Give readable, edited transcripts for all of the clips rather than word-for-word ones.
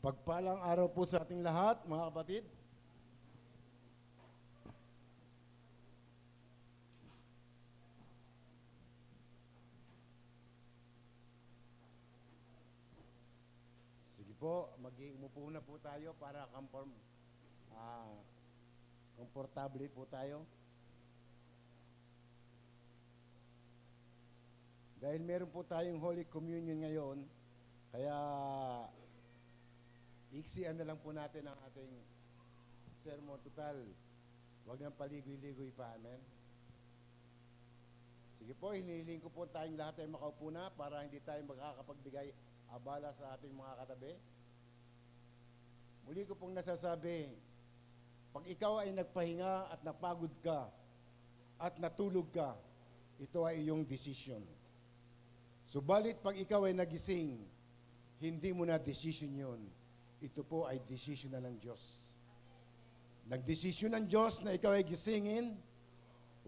Mapagpalang araw po sa ating lahat, mga kapatid. Sige po, umupo na po tayo para komportable po tayo. Dahil meron po tayong Holy Communion ngayon, kaya iksian na lang po natin ang ating sermon total. Huwag nang paligoy-ligoy pa, amen? Sige po, hinihiling ko po tayong lahat ay makaupo na para hindi tayo makakapagbigay abala sa ating mga katabi. Muli ko pong nasasabi, pag ikaw ay nagpahinga at napagod ka at natulog ka, ito ay iyong desisyon. Subalit pag ikaw ay nagising, hindi mo na desisyon yun. Ito po ay desisyon na ng Diyos. Nagdesisyon ng Diyos na ikaw ay gisingin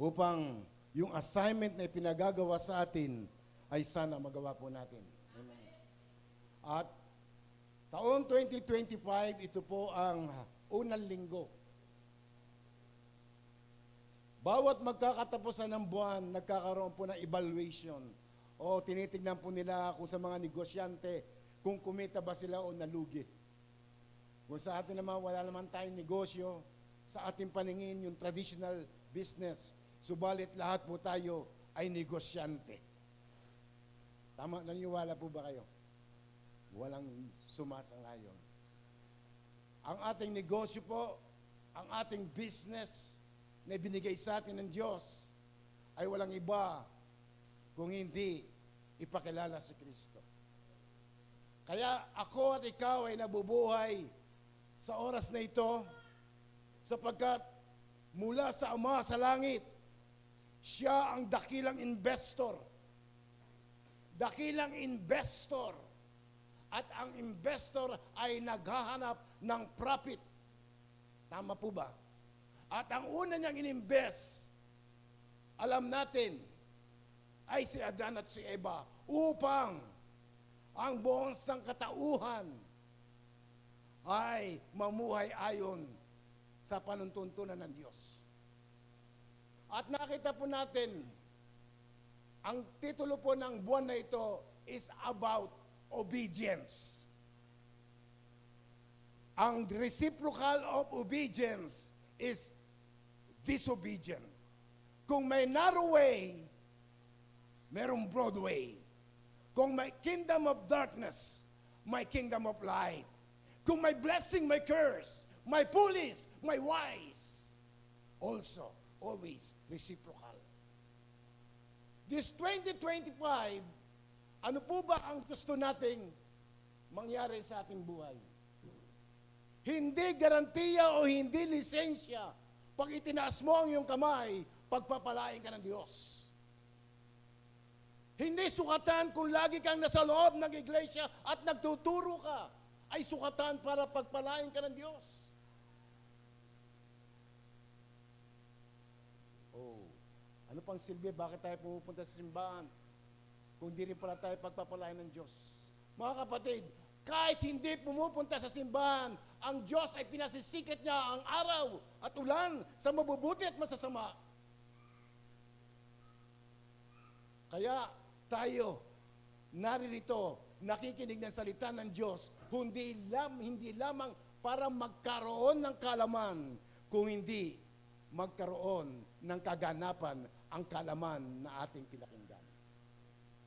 upang yung assignment na ipinagagawa sa atin ay sana magawa po natin. Amen. At taon 2025, ito po ang unang linggo. Bawat magkakatapusan ng buwan, nagkakaroon po ng evaluation. O tinitignan po nila kung sa mga negosyante, kung kumita ba sila o nalugi. Kung sa atin naman, wala naman tayong negosyo, sa ating paningin, yung traditional business, subalit lahat po tayo ay negosyante. Tama, naniwala po ba kayo? Walang sumasang-ayon. Ang ating negosyo po, ang ating business na binigay sa atin ng Diyos ay walang iba kung hindi ipakilala si Kristo. Kaya ako at ikaw ay nabubuhay sa oras na ito sapagkat mula sa Ama sa langit, siya ang dakilang investor. Dakilang investor. At ang investor ay naghahanap ng profit. Tama po ba? At ang una niyang ininvest, alam natin, ay si Adan at si Eva upang ang buong sangkatauhan ay mamuhay ayon sa panuntuntunan ng Diyos. At nakita po natin, ang titulo po ng buwan na ito is about obedience. Ang reciprocal of obedience is disobedient. Kung may narrow way, merong broad way. Kung may kingdom of darkness, may kingdom of light. Kung may blessing, may curse. May foolish, may wise. Also, always reciprocal. This 2025, ano po ba ang gusto nating mangyari sa ating buhay? Hindi garantiya o hindi lisensya. Pag itinaas mo ang iyong kamay, pagpapalain ka ng Diyos. Hindi sukatan kung lagi kang nasa loob ng iglesia at nagtuturo ka, ay sukatan para pagpalain ka ng Diyos. Oh, ano pang silbi? Bakit tayo pumupunta sa simbahan? Kung di rin pala tayo pagpapalain ng Diyos. Mga kapatid, kahit hindi pumupunta sa simbahan, ang Diyos ay pinasisikat niya ang araw at ulan sa mabubuti at masasama. Kaya tayo naririto, nakikinig ng salita ng Diyos, hindi lamang para magkaroon ng kalaman, kung hindi magkaroon ng kaganapan ang kalaman na ating pinakinggan.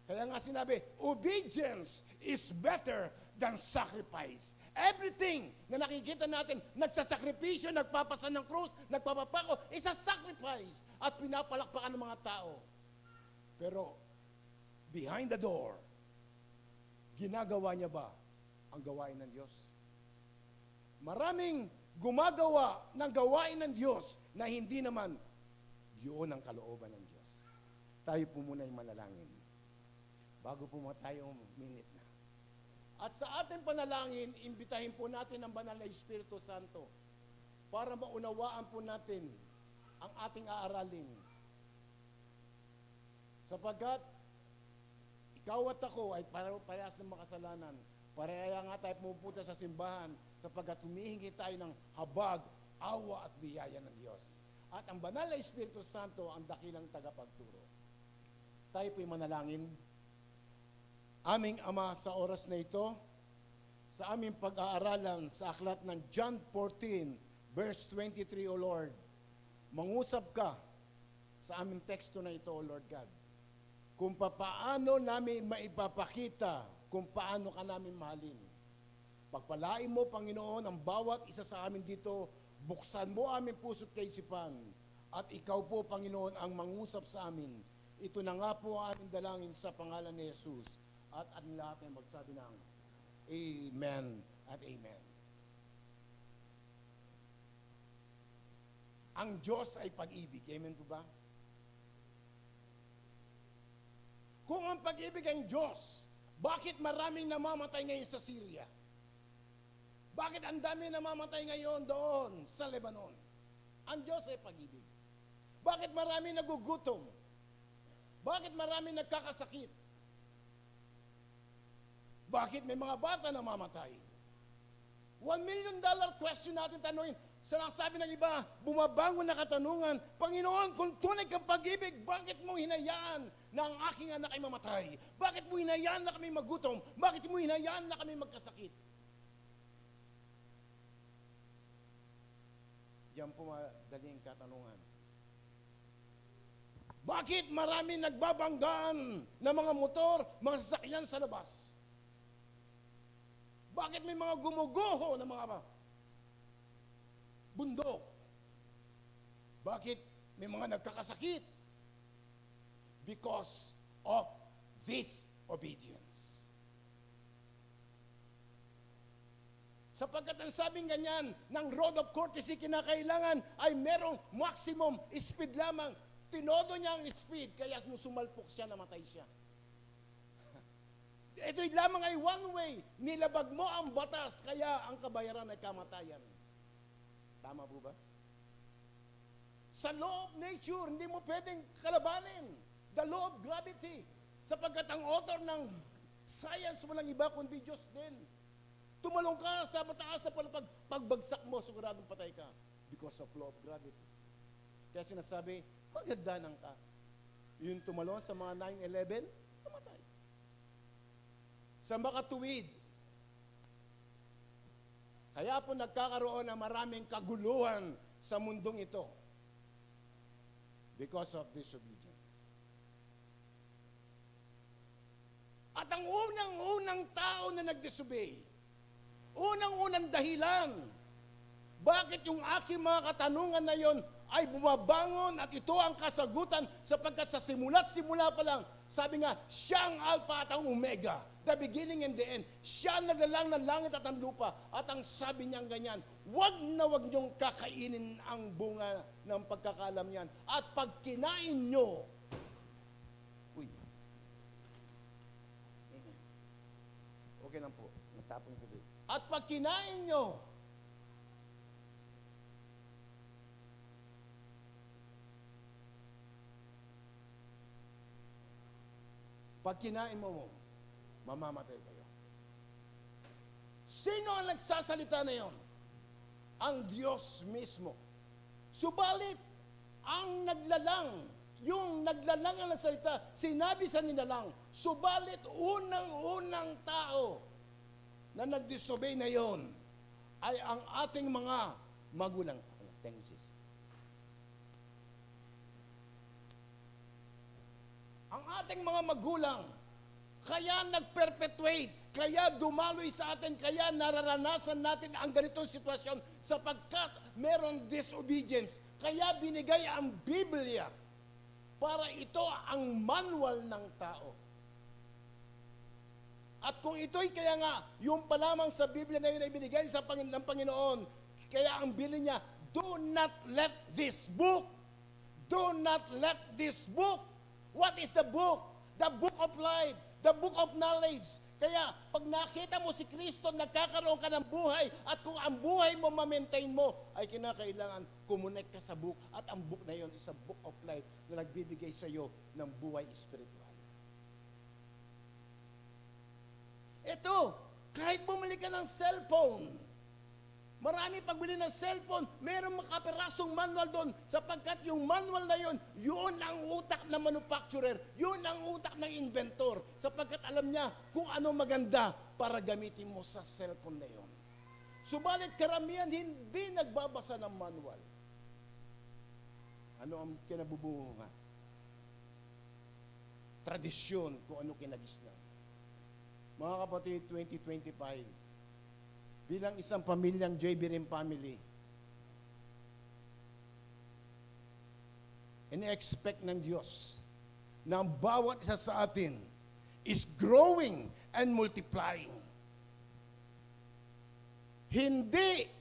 Kaya nga sinabi, obedience is better than sacrifice. Everything na nakikita natin, nagsasakripisyo, nagpapasan ng krus, nagpapapako, is a sacrifice at pinapalakpakan ng mga tao. Pero, behind the door, ginagawa niya ba ang gawain ng Diyos? Maraming gumagawa ng gawain ng Diyos na hindi naman yun ang kalooban ng Diyos. Tayo po muna yung manalangin. Bago po mo tayo minute na. At sa ating panalangin, imbitahin po natin ang Banal na Espiritu Santo para maunawaan po natin ang ating aaralin. Sapagkat ikaw at ako ay parehas ng makasalanan. Kaya nga tayo pumupunta sa simbahan sapagkat humihingi tayo ng habag, awa at biyaya ng Diyos. At ang banal na Espiritu Santo ang dakilang tagapagturo. Tayo po'y manalangin. Aming Ama, sa oras na ito, sa aming pag-aaralan sa aklat ng John 14, verse 23, O Lord, mangusap ka sa aming teksto na ito, O Lord God, kung paano namin maipapakita kung paano ka namin mahalin. Pagpalain mo, Panginoon, ang bawat isa sa amin dito, buksan mo aming puso't kaisipan, at ikaw po, Panginoon, ang mangusap sa amin. Ito na nga po ang aming dalangin sa pangalan ni Jesus, at ang lahat ay magsabi ng Amen at Amen. Ang Diyos ay pag-ibig. Amen po ba? Kung ang pag-ibig ang Diyos, bakit maraming namamatay ngayon sa Syria? Bakit ang dami namamatay ngayon doon sa Lebanon? Ang Diyos ay pag-ibig. Bakit maraming nagugutom? Bakit maraming nagkakasakit? Bakit may mga bata namamatay? $1 million question natin tanungin. Sabi ng iba, bumabangon na katanungan, Panginoon, kung tunay kang pag-ibig, bakit mo hinayaan na ang aking anak ay mamatay? Bakit mo hinayaan na kami magutom? Bakit mo hinayaan na kami magkasakit? Diyan po madaling katanungan. Bakit marami nagbabanggaan ng mga motor, mga sasakyan sa labas? Bakit may mga gumuguho ng mga bundok? Bakit may mga nagkakasakit? Because of disobedience. Sapagkat ang sabing ganyan ng road of courtesy, kinakailangan ay merong maximum speed lamang. Tinodo niya ang speed, kaya nung sumalpok siya, namatay siya. Ito lamang ay one way. Nilabag mo ang batas, kaya ang kabayaran ay kamatayan. Tama po ba? Sa law of nature, hindi mo pwedeng kalabanin. The law of gravity. Sapagkat ang author ng science, walang iba kundi Diyos din. Tumalong ka sa mataas na palapag, pagbagsak mo, siguradong patay ka. Because of law of gravity. Kaya sinasabi, magagdanang ka. Yung tumalon sa mga 9/11, namatay. Sa makatuwid, kaya po nagkakaroon ng maraming kaguluhan sa mundong ito because of disobedience. At ang unang-unang tao na nag-disobey, unang-unang dahilan, bakit yung aking mga katanungan na yon ay bumabangon at ito ang kasagutan sapagkat sa simula't-simula pa lang, sabi nga, siya ang Alpha at ang Omega, the beginning and the end. Siya ang naglalang ng langit at ang lupa. At ang sabi niyang ganyan, wag na wag niyong kakainin ang bunga ng pagkakalam niyan. At pag kinain niyo, okay lang po, natapon ko din. At pag kinain niyo, pag kinain mo, mamamatay kayo. Sino ang nagsasalita na yon? Ang Diyos mismo. Subalit, ang naglalang, yung naglalang ang salita, sinabi sa nilalang, subalit unang-unang tao na nag-disobey na yon ay ang ating mga magulang. Thank you, sis. Ang ating mga magulang, kaya nag-perpetuate, kaya dumaloy sa atin, kaya nararanasan natin ang ganitong sitwasyon sapagkat meron disobedience. Kaya binigay ang Biblia para ito ang manual ng tao. At kung ito'y kaya nga, yung pa lamang sa Biblia na yun ay binigay sa ng Panginoon, kaya ang bilin niya, do not let this book, do not let this book. What is the book? The book of life, the book of knowledge. Kaya pag nakita mo si Kristo, nagkakaroon ka ng buhay at kung ang buhay mo ma-maintain mo, ay kinakailangan kumonek ka sa book at ang book na yon is a book of life na nagbibigay sa iyo ng buhay espiritual. Ito, Kahit bumili ka ng cellphone, marami pagbili ng cellphone, mayroong makapirasong manual doon sapagkat yung manual na yun ang utak ng manufacturer, yun ang utak ng inventor sapagkat alam niya kung ano maganda para gamitin mo sa cellphone na yun. Subalit karamihan hindi nagbabasa ng manual. Ano ang kinabubuhungan? Tradisyon kung ano kinagisnan. Mga kapatid, 2025, bilang isang pamilyang JB Rim family, ini-expect ng Diyos na ang bawat isa sa atin is growing and multiplying. Hindi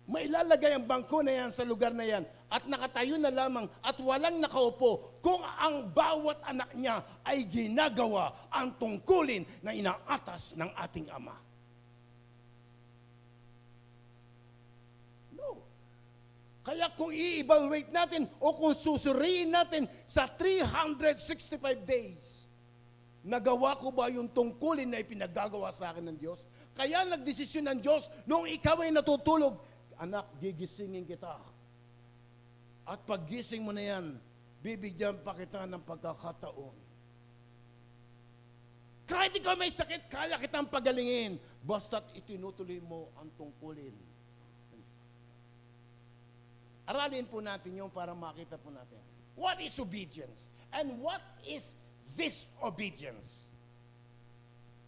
mailalagay ang bangko na yan sa lugar na yan at nakatayo na lamang at walang nakaupo kung ang bawat anak niya ay ginagawa ang tungkulin na inaatas ng ating Ama. No. Kaya kung i-evaluate natin o kung susuriin natin sa 365 days, nagawa ko ba yung tungkulin na ipinagagawa sa akin ng Diyos? Kaya nagdesisyon ng Diyos nung ikaw ay natutulog, anak, gigisingin kita. At paggising mo na yan, bibigyan pa kita ng pagkakataon. Kahit ikaw may sakit, kaya kitang pagalingin. Basta't itinutuloy mo ang tungkulin. Aralin po natin yung para makita po natin. What is obedience? And what is disobedience?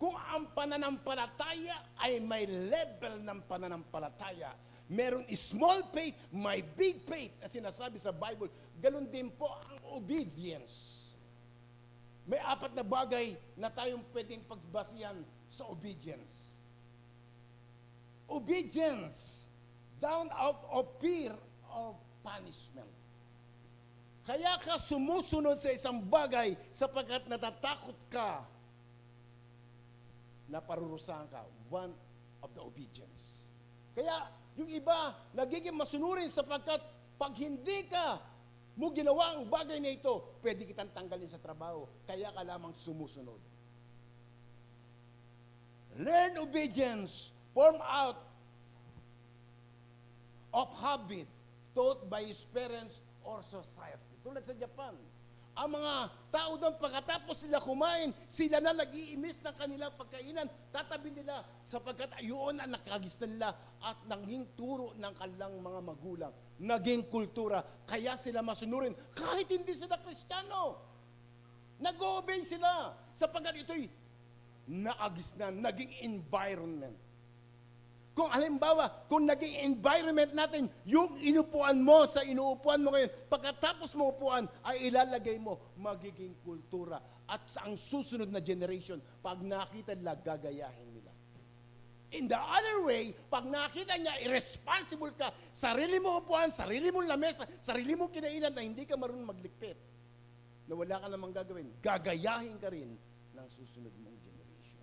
Kung ang pananampalataya ay may level ng pananampalataya, meron small faith, may big faith na sinasabi sa Bible, ganun din po ang obedience. May 4 na bagay na tayong pwedeng pagbasihan sa obedience. Obedience, down out of fear of punishment. Kaya ka sumusunod sa isang bagay sapagkat natatakot ka na parurusahan ka. One of the obedience. Kaya yung iba nagiging masunurin sapagkat pag hindi ka mo ginawa ang bagay na ito, pwede kitang tanggalin sa trabaho. Kaya ka lamang sumusunod. Learn obedience, form out of habit, taught by his parents or society. Tulad sa Japan, ang mga tao doon pagkatapos sila kumain, sila na nag-iimis ng kanilang pagkainan, tatabi nila sapagkat ayon ang nakagisnan nila at naging turo ng kanilang mga magulang, naging kultura, kaya sila masunurin kahit hindi sila Kristiyano. Nag-obey sila sapagkat ito'y nakagisnan, naging environment. Kung halimbawa, kung naging environment natin, yung inupuan mo sa inuupuan mo ngayon, pagkatapos mo upuan, ay ilalagay mo, magiging kultura. At sa ang susunod na generation, pag nakita nila, gagayahin nila. In the other way, pag nakita niya, irresponsible ka, sarili mo upuan, sarili mong lamesa, sarili mong kinainan na hindi ka marunong maglikpit, na wala ka namang gagawin, gagayahin ka rin ng susunod mong generation.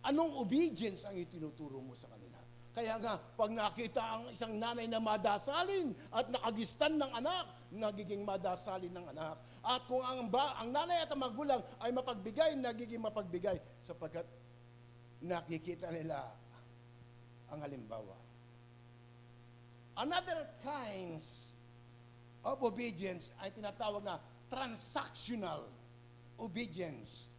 Anong obedience ang itinuturo mo sa kanila? Kaya nga, pag nakita ang isang nanay na madasalin at nakagistan ng anak, nagiging madasalin ng anak. At kung ang nanay at ang magulang ay mapagbigay, nagiging mapagbigay sapagkat nakikita nila ang halimbawa. Another kinds of obedience ay tinatawag na transactional obedience.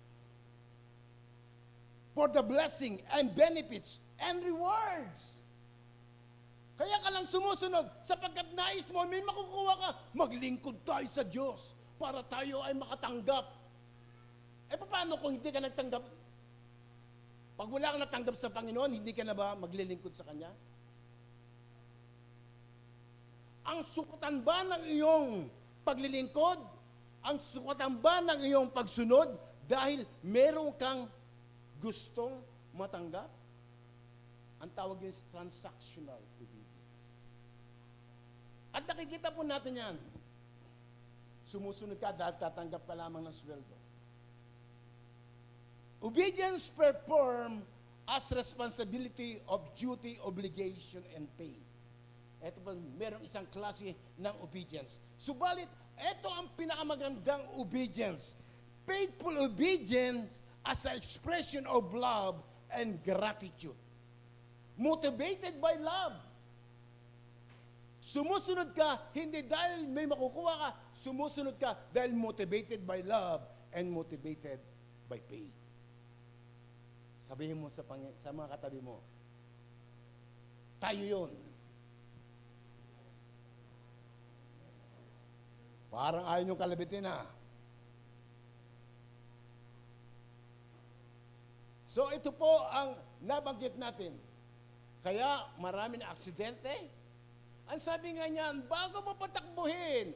For the blessing and benefits and rewards. Kaya ka lang sumusunod sapagkat nais mo, may makukuha ka, maglingkod tayo sa Diyos para tayo ay makatanggap. Eh paano kung hindi ka nagtanggap? Pag wala kang natanggap sa Panginoon, hindi ka na ba maglilingkod sa Kanya? Ang sukatan ba ng iyong paglilingkod? Ang sukatan ba ng iyong pagsunod dahil meron kang gustong matanggap? Ang tawag yun is transactional obedience. At nakikita po natin yan. Sumusunod ka dahil tatanggap ka lamang ng sweldo. Obedience perform as responsibility of duty, obligation, and pay. Ito po, merong isang klase ng obedience. Subalit, ito ang pinakamagandang obedience. Faithful obedience as an expression of love and gratitude. Motivated by love. Sumusunod ka, hindi dahil may makukuha ka, sumusunod ka dahil motivated by love and motivated by faith. Sabihin mo sa mga katabi mo, tayo yun. Parang ayaw niyong kalabitin ha. So ito po ang nabanggit natin. Kaya maraming aksidente. Ang sabi nga niyan, bago mo patakbuhin,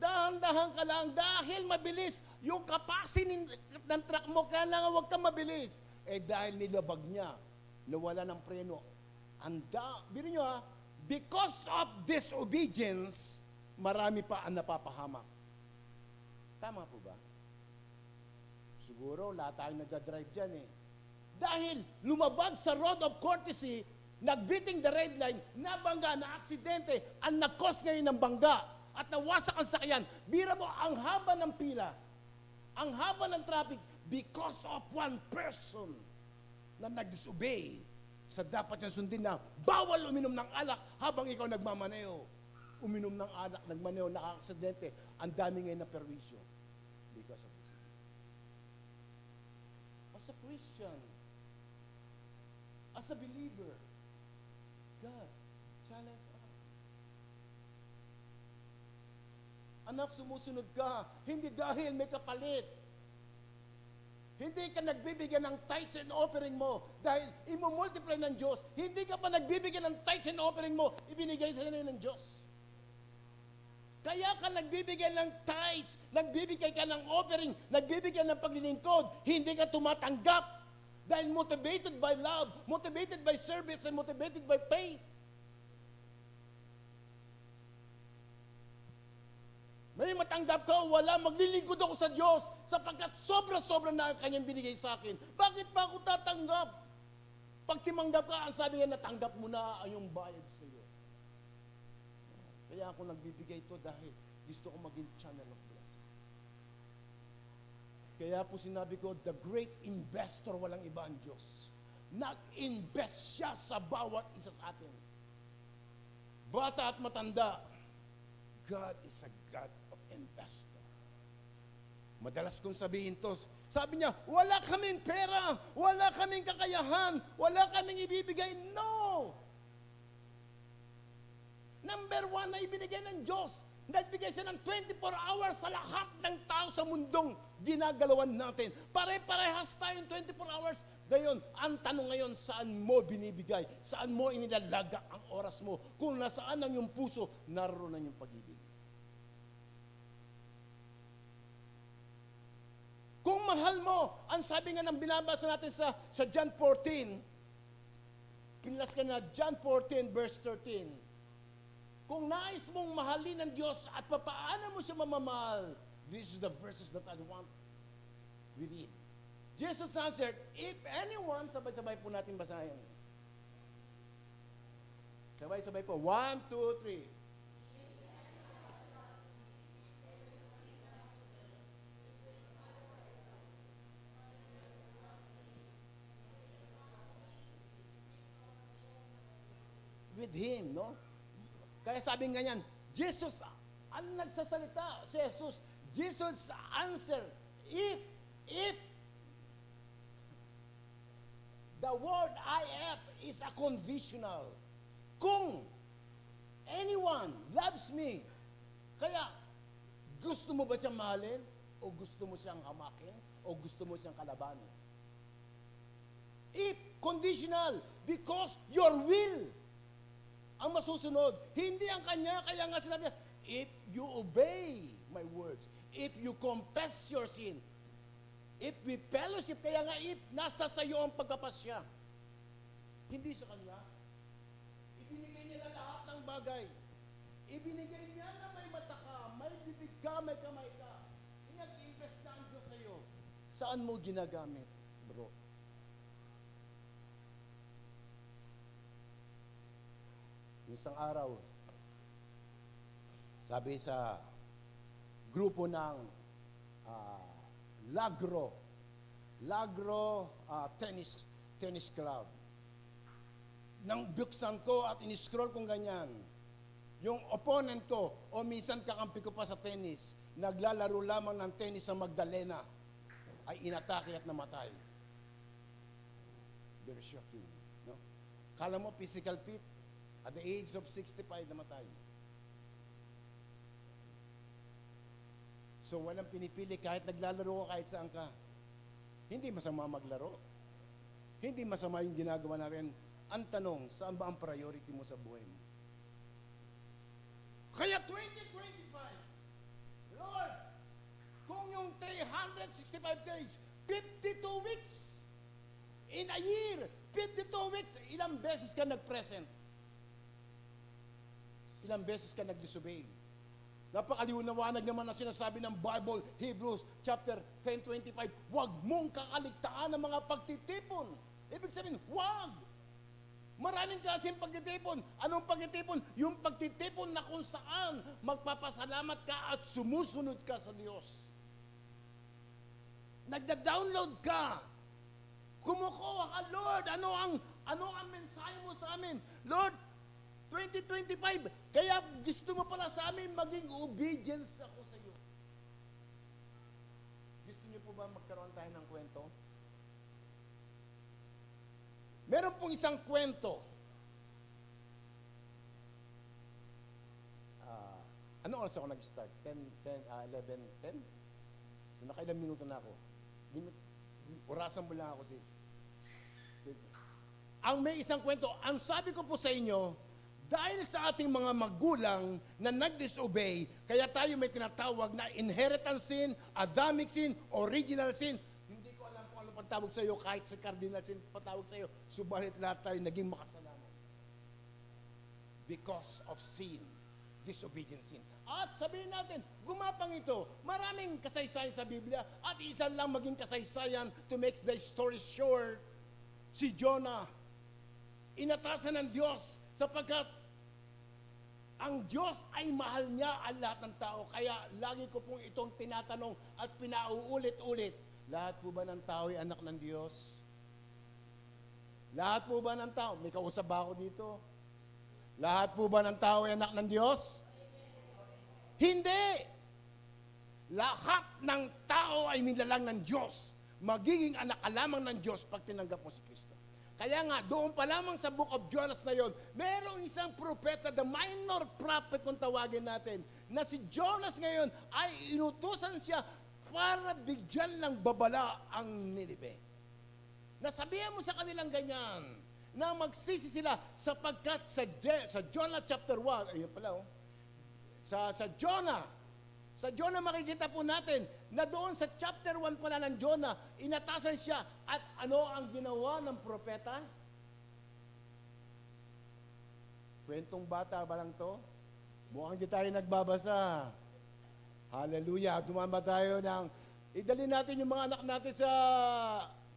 dahan-dahan ka lang dahil mabilis yung capacity ng truck mo, kailangan huwag ka mabilis. Eh dahil nilabag niya, nawala ng preno. Biro nyo ha, because of disobedience, marami pa ang napapahamak. Tama po ba? Siguro, lahat tayong nagdadrive dyan eh. Dahil lumabag sa road of courtesy, nagbiting the red line, nabangga, na aksidente, ang nakos ngayon ng bangga, at nawasak ang sakyan. Bira mo, ang haba ng pila, ang haba ng traffic, because of one person na nag-disobey sa dapat niyang sundin na bawal uminom ng alak habang ikaw nagmamaneo. Uminom ng alak, nagmaneo, naka-aksidente, ang dami ngayon na perwisyo. Because of this. As a Christian, as a believer, God challenge us. Anak, sumusunod ka, hindi dahil may kapalit. Hindi ka nagbibigyan ng tithes and offering mo dahil imumultiply ng Diyos. Hindi ka pa nagbibigyan ng tithes and offering mo, ibinigay sa kanila ng Diyos. Kaya ka nagbibigay ng tithes, nagbibigay ka ng offering, nagbibigay ng paglilingkod, hindi ka tumatanggap. Dahil motivated by love, motivated by service, and motivated by faith. May matanggap ka, wala, maglilingkod ako sa Diyos sapagkat sobra-sobra na ang kanyang binigay sa akin. Bakit pa ako tatanggap? Pag timanggap ka, ang sabi nga, natanggap mo na ang iyong bayad sa iyo. Kaya ako nagbibigay ito dahil gusto ko maging channel of blessing. Kaya po sinabi ko, the great investor, walang iba ang Diyos. Nag-invest siya sa bawat isa sa atin. Bata at matanda, God is a God of investor. Madalas kong sabihin to, sabi niya, wala kaming pera, wala kaming kakayahan, wala kaming ibibigay. No! Number one na ibinigay ng Diyos. Nagbigay siya ng 24 hours sa lahat ng tao sa mundong ginagalawan natin. Pare-parehas tayong 24 hours. Gayon, ang tanong ngayon, saan mo binibigay? Saan mo inilalaga ang oras mo? Kung nasaan ang iyong puso, naroon ang iyong pag-ibig. Kung mahal mo, ang sabi nga ng binabasa natin sa John 14, pinlas ka na John 14 verse 13, kung nais mong mahalin ng Diyos at papaano mo siya mamamahal, this is the verses that I want we read. Jesus answered, if anyone, sabay-sabay po natin basahin. Sabay-sabay po. 1, 2, 3. With Him, no? Kaya sabi nga yan, Jesus, ang nagsasalita si Jesus, Jesus answer, if the word if is a conditional, kung anyone loves me, kaya gusto mo ba siyang mahalin? O gusto mo siyang hamakin? O gusto mo siyang kalabanin? If, conditional, because your will ang masusunod. Hindi ang kanya, kaya nga sinabi niya, if you obey my words, if you confess your sin, if we fellowship, kaya nga if, nasa sayo ang pagpapasya. Hindi sa kanya. Ibinigay niya na lahat ng bagay. Ibinigay niya na may mata ka, may bibig ka, may kamay ka. Nag-invest na ang Diyos sa'yo. Saan mo ginagamit, bro? Isang araw, sabi sa grupo ng Lagro, Lagro tennis club. Nang buksan ko at in-scroll kong ganyan, yung opponent ko, o minsan kakampi ko pa sa tennis, naglalaro lamang ng tennis sa Magdalena, ay inatake at namatay. Very shocking. No? Kala mo physical fit, at the age of 65, namatay. So walang pinipili kahit naglalaro ka, kahit saan ka. Hindi masama maglaro. Hindi masama yung ginagawa natin. Ang tanong, saan ba ang priority mo sa buhay mo? Kaya 2025, Lord, kung yung 365 days, 52 weeks, in a year, 52 weeks, ilang beses ka nag-present? Ilang beses ka nag-disobey? Napakaliwanawanag naman na sinasabi ng Bible, Hebrews chapter 10:25, huwag mong kakaligtaan ng mga pagtitipon. Ibig sabihin, huwag! Maraming klaseng pagtitipon. Anong pagtitipon? Yung pagtitipon na kung saan magpapasalamat ka at sumusunod ka sa Diyos. Nagda-download ka. Kumukuha ka, Lord, ano ang mensahe mo sa amin? Lord, 2025, kaya gusto mo pala sa amin maging obedience ako sa iyo. Gusto niyo po ba magkaroon tayo ng kwento? Meron pong isang kwento. Ano oras ako nag-start? 11, 10? So nakailang minuto na ako. Orasan mo lang ako, sis. Ang may isang kwento, ang sabi ko po sa inyo, dahil sa ating mga magulang na nag-disobey, kaya tayo may tinatawag na inheritance sin, Adamic sin, original sin. Hindi ko alam kung ano patawag sa iyo, kahit sa cardinal sin patawag sa iyo, subalit lahat tayo naging makasalanan. Because of sin, disobedience sin. At sabihin natin, gumapang ito, maraming kasaysayan sa Biblia, at isa lang maging kasaysayan to make the story short, si Jonah, inatasan ng Diyos sapagkat ang Diyos ay mahal niya ang lahat ng tao. Kaya lagi ko pong itong tinatanong at pinauulit-ulit. Lahat po ba ng tao ay anak ng Diyos? Lahat po ba ng tao? May kausap ba ako dito? Lahat po ba ng tao ay anak ng Diyos? Hindi! Lahat ng tao ay nilalang ng Diyos. Magiging anak ka lamang ng Diyos pag tinanggap mo si Kristo. Kaya nga, doon pa lamang sa book of Jonas na yon, merong isang propeta, the minor prophet kung tawagin natin, na si Jonas ngayon ay inutusan siya para bigyan ng babala ang Ninive. Nasabihan mo sa kanilang ganyan, na magsisi sila sapagkat sa Jonah chapter 1, ayun pala sa Jonah makikita po natin na doon sa chapter 1 pala ng Jonah, inatasan siya at ano ang ginawa ng propeta? Kwentong bata ba lang to? Mukhang di tayo nagbabasa. Hallelujah. Dumamba tayo ng, idali natin yung mga anak natin sa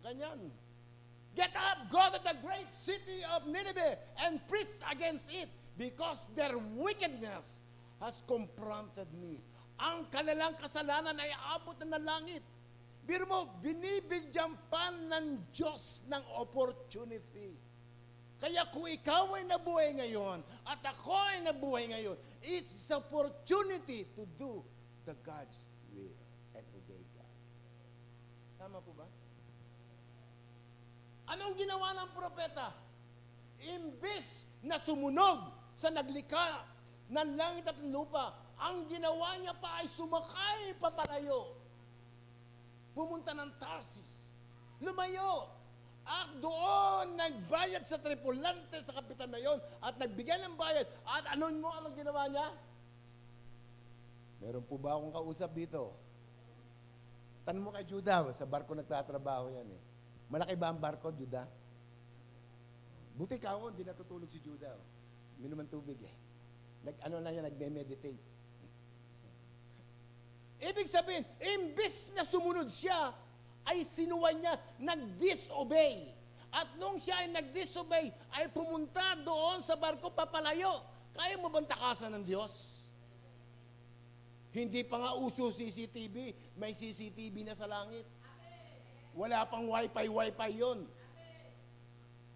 ganyan. Get up, go to the great city of Nineveh and preach against it because their wickedness has confronted me. Ang kanilang kasalanan ay abot na ng langit. Biro mo, binibigyan pa ng Diyos ng opportunity. Kaya kung ikaw ay nabuhay ngayon at ako ay nabuhay ngayon, it's opportunity to do the God's will and obey God. Tama po ba? Anong ginawa ng propeta? Imbis na sumunod sa naglikha ng langit at lupa, ang ginawa niya pa ay sumakay papalayo. Pumunta ng Tarsis. Lumayo. At doon nagbayad sa tripulante sa kapitan na yon at nagbigay ng bayad. At anong ginawa niya? Meron po ba akong kausap dito? Tanong mo kay Judah, sa barko nagtatrabaho yan eh. Malaki ba ang barko, Judah? Buti ka ako, hindi natutulog si Judah. Minuman tubig eh. Nagme-meditate. Ibig sabihin, imbis na sumunod siya, ay sinuwan niya, nag-disobey. At nung siya ay nag-disobey, ay pumunta doon sa barko papalayo. Kaya mo bang takasan ng Diyos? Hindi pa nga uso CCTV, may CCTV na sa langit. Wala pang wifi yun.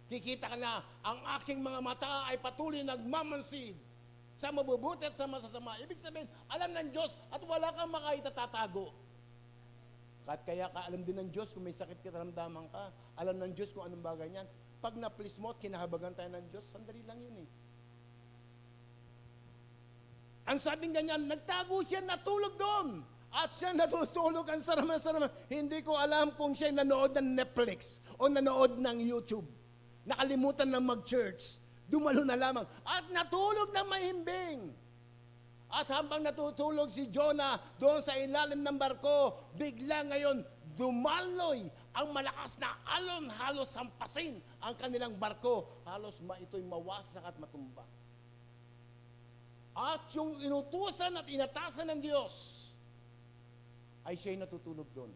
Kikita ka na, ang aking mga mata ay patuloy nagmamansid sa mabubuti at sa masasama. Ibig sabihin, alam ng Diyos at wala kang makaitatago. Kaya alam din ng Diyos kung may sakit karamdaman ka. Alam ng Diyos kung anong bagay niyan. Pag na-please mo at kinahabagan tayo ng Diyos, sandali lang yun eh. Ang sabing ganyan, nagtago siya, natulog doon. At siya natutulog, ang sarama-sarama. Hindi ko alam kung siya nanood ng Netflix o nanood ng YouTube. Nakalimutan ng mag-church. Dumalo na lamang. At natulog na mahimbing. At habang natutulog si Jonah doon sa ilalim ng barko, bigla ngayon dumaloy ang malakas na alon, halos sampasin ang kanilang barko. Halos ito'y mawasak at matumba. At yung inutusan at inatasan ng Diyos, ay siya'y natutulog doon.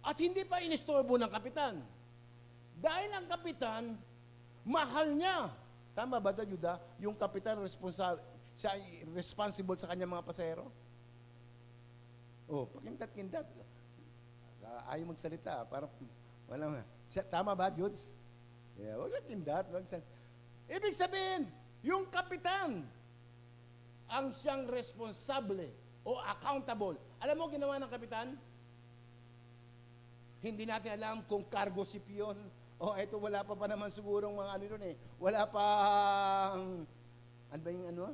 At hindi pa inistorbo ng kapitan. Dahil ang kapitan, mahal niya. Tama ba, Juda? Yung kapitan responsible sa kanyang mga pasahero? Oh, pakindat-kindat. Ayaw magsalita. Parang, walang, tama ba, Judes? Yeah, wag lang kindat. Ibig sabihin, yung kapitan, ang siyang responsable o accountable. Alam mo, ginawa ng kapitan? Hindi natin alam kung cargo ship yun. Ito, wala pa naman sigurong mga ano yun eh. Wala pang, ano ba yung ano?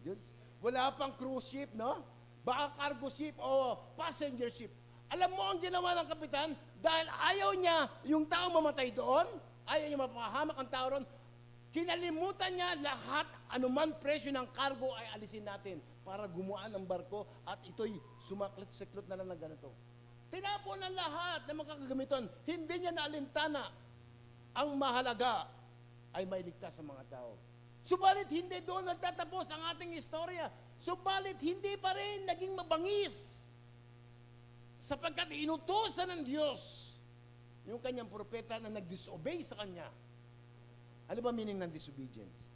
Judes? Wala pang cruise ship, no? Baka cargo ship o passenger ship. Alam mo ang ginawa ng kapitan? Dahil ayaw niya yung tao mamatay doon, ayaw niya mapahamak ang tao doon, kinalimutan niya lahat, anuman presyo ng cargo ay alisin natin para gumaan ang barko at ito'y sumaklit-siklot na lang ng ganito. Tinapon ang lahat ng mga kagamitan. Hindi niya naalintana. Ang mahalaga ay mailigtas sa mga tao. Subalit hindi doon nagtatapos ang ating istorya. Subalit hindi pa rin naging mabangis. Sapagkat inutosan ng Diyos yung kanyang propeta na nag-disobey sa kanya. Ano ba meaning ng disobedience?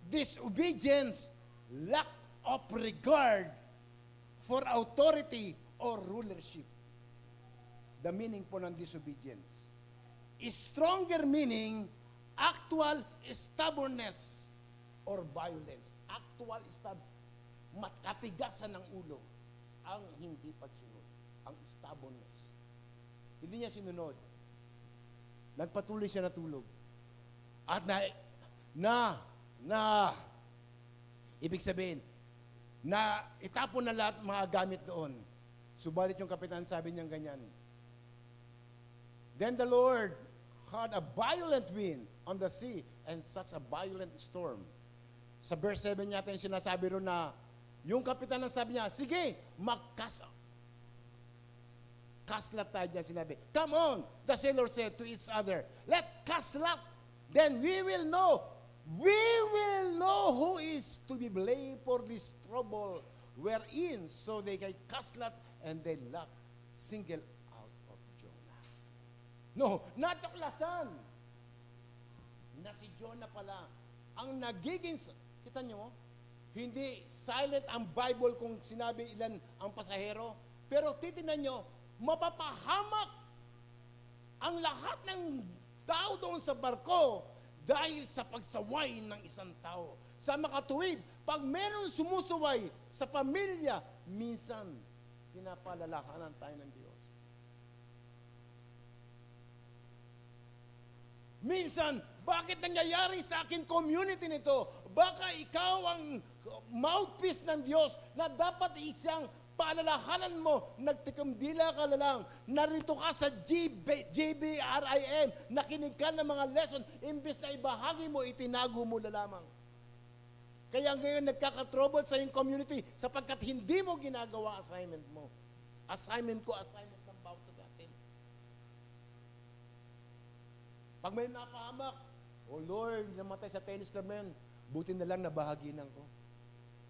Disobedience, lack of regard for authority or rulership. The meaning po ng disobedience. Stronger meaning, actual stubbornness or violence. Actual katigasan ng ulo ang hindi pagsunod. Ang stubbornness. Hindi niya sinunod. Nagpatuloy siya natulog. At ibig sabihin, na itapon na lahat mga gamit doon. Subalit yung kapitan sabi niyang ganyan. Then the Lord had a violent wind on the sea and such a violent storm. Sa verse 7 yata yung sinasabi ron na yung kapitan ang sabi niya, sige, kaslat tayo dyan sinabi. Come on, the sailor said to each other, let kaslat. Then we will know who is to be blamed for this trouble we're in. So they can kaslat and they laugh, single out of Jonah. No, natuklasan na si Jonah pala ang nagiging, kita nyo, hindi silent ang Bible kung sinabi ilan ang pasahero, pero titingnan nyo, mapapahamak ang lahat ng tao doon sa barko dahil sa pagsaway ng isang tao. Sa makatuwid, pag meron sumusuway sa pamilya, minsan pinapalalahanan tayo ng Diyos. Minsan, bakit nangyayari sa akin community nito? Baka ikaw ang mouthpiece ng Diyos na dapat isang paalalahanan mo, nagtikamdila ka na lang, narito ka sa GBRIM, nakinig ka ng mga lesson, imbes na ibahagi mo, itinago mo na lamang. Kaya ngayon nagkakatrouble sa iyong community sapagkat hindi mo ginagawa assignment mo. Assignment ko, assignment ng bawat sa atin. Pag may napahamak, oh Lord, namatay sa tennis club na yun, buti na lang nabahaginan ko.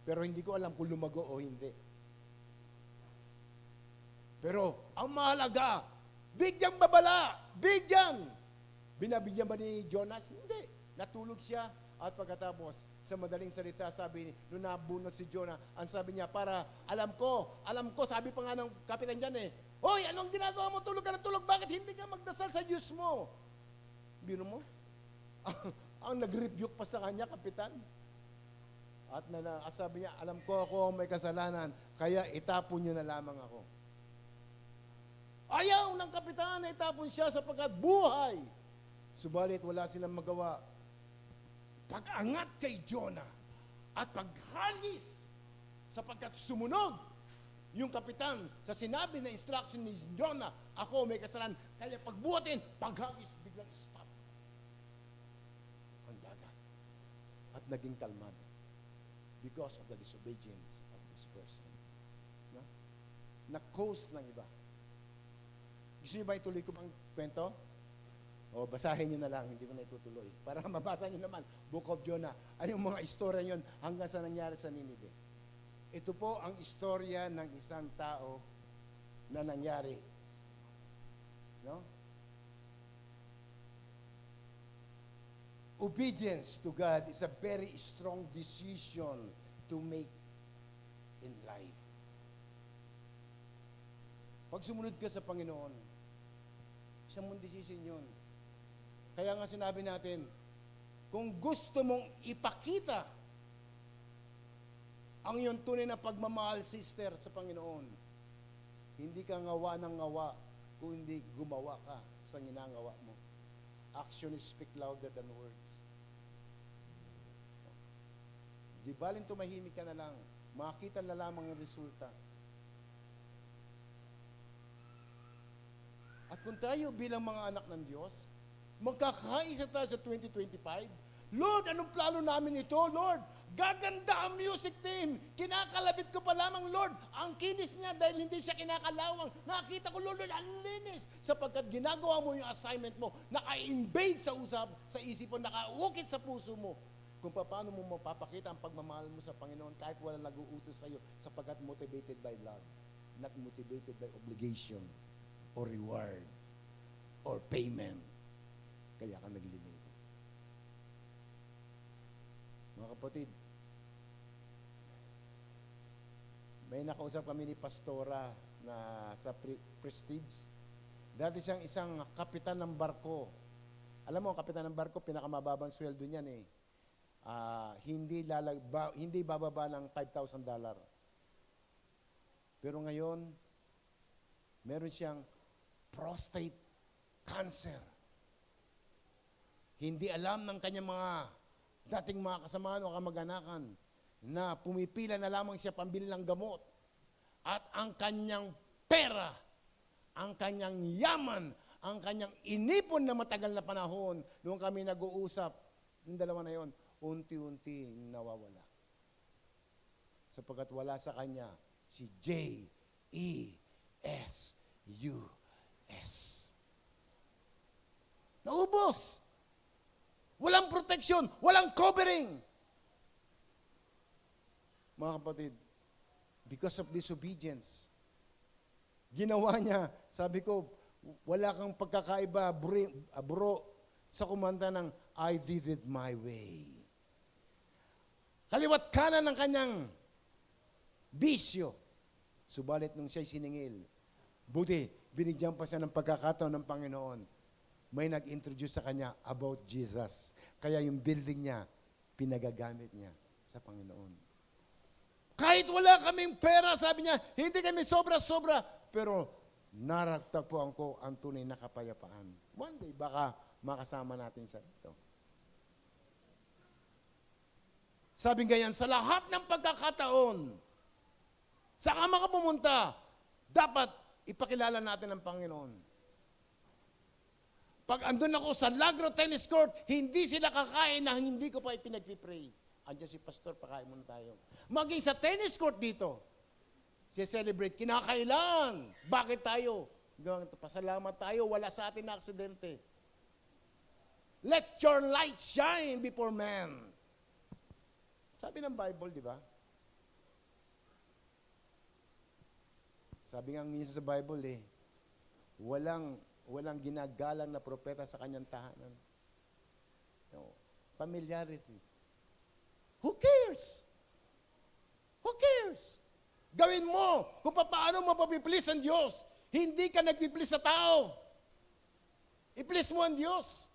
Pero hindi ko alam kung lumago o hindi. Pero, ang mahalaga, bigyang babala, bigyan. Binabigyan ba ni Jonas? Hindi. Natulog siya At pagkatapos, sa madaling salita, sabi, nung nabunot si Jonah, ang sabi niya, para, alam ko, sabi pa nga ng kapitan dyan Hoy, anong ginagawa mo? Tulog ka na tulog. Bakit hindi ka magdasal sa Diyos mo? Biro mo? Ang nag-rebuke pa sa kanya, kapitan. At sabi niya, alam ko ako ang may kasalanan, kaya itapon niyo na lamang ako. Ayaw ng kapitan na itapon siya sapagkat buhay. Subalit wala silang magawa. Pag-angat kay Jonah at paghalis sapagkat sumunod yung kapitan sa sinabi na instruction ni Jonah, ako may kasalanan, kaya pagbuhatin, paghagis, biglang stop. Ang dagat. At naging kalmado because of the disobedience of this person. No? Na-cause ng iba. Gusto niyo ba ituloy ko bang kwento? O basahin niyo na lang, hindi ko na itutuloy. Para mabasa niyo naman, Book of Jonah. Ay yung mga istorya yun hanggang sa nangyari sa Ninive. Ito po ang istorya ng isang tao na nangyari. No? Obedience to God is a very strong decision to make in life. Pag sumunod ka sa Panginoon, isang mong decision yun. Kaya nga sinabi natin, kung gusto mong ipakita ang iyong tunay na pagmamahal, sister, sa Panginoon, hindi ka ngawa ng ngawa, kundi gumawa ka sa ginagawa mo. Actions speak louder than words. Di baling tumahimik ka na lang, makita na lamang ang resulta. At kung tayo bilang mga anak ng Diyos, magkakaisa tayo sa 2025, Lord, anong plano namin ito, Lord? Gaganda ang music team. Kinakalabit ko pa lamang, Lord. Ang kinis niya dahil hindi siya kinakalawang. Nakita ko, Lord, ang linis. Sapagkat ginagawa mo yung assignment mo, naka-invade sa isip mo, nakaukit sa puso mo. Kung paano mo mapapakita ang pagmamahal mo sa Panginoon kahit walang nag-uutos sa iyo, sapagkat motivated by love, not motivated by obligation or reward or payment. Kaya ka naglilingkod. Mga kapatid, may nakausap kami ni Pastora na sa Prestige. Dati siyang isang kapitan ng barko. Alam mo, ang kapitan ng barko, pinakamababang sweldo niyan hindi bababa ng $5,000. Pero ngayon, meron siyang prostate cancer. Hindi alam ng kanyang mga dating mga kasamaan o kamag-anakan na pumipila na lamang siya pambili ng gamot. At ang kanyang pera, ang kanyang yaman, ang kanyang inipon na matagal na panahon, noong kami nag-uusap, yung dalawa na yon, unti-unti nawawala. Sapagkat wala sa kanya si J-E-S-U-S. Naubos! Walang protection, walang covering. Mga kapatid, because of disobedience, ginawa niya, sabi ko, wala kang pagkakaiba, bro, sa kumanta ng I did it my way. Kaliwat kanan ng kanyang bisyo. Subalit nung siya'y siningil, buti, binigyan pa siya ng pagkakataon ng Panginoon. May nag-introduce sa kanya about Jesus. Kaya yung building niya, pinagagamit niya sa Panginoon. Kahit wala kaming pera, sabi niya, hindi kami sobra-sobra, pero naragtapuan ko ang tunay na kapayapaan. One day, baka makasama natin siya ito. Sabi ganyan, sa lahat ng pagkakataon, saan ka pumunta, dapat ipakilala natin ang Panginoon. Pag andun ako sa Lagro Tennis Court, hindi sila kakain na hindi ko pa ipinagpipray. Andiyan si Pastor, pakain muna tayo. Maging sa tennis court dito, siya-celebrate, kinakailan. Bakit tayo? Pasalamat tayo, wala sa atin na aksidente. Let your light shine before men. Sabi ng Bible, di ba? Sabi nga minsan sa Bible walang ginagalang na propeta sa kanyang tahanan. No. Familiarity. Who cares? Who cares? Gawin mo kung paano mo papiplease ang Diyos. Hindi ka nagpiplease sa tao. I-please mo ang Diyos.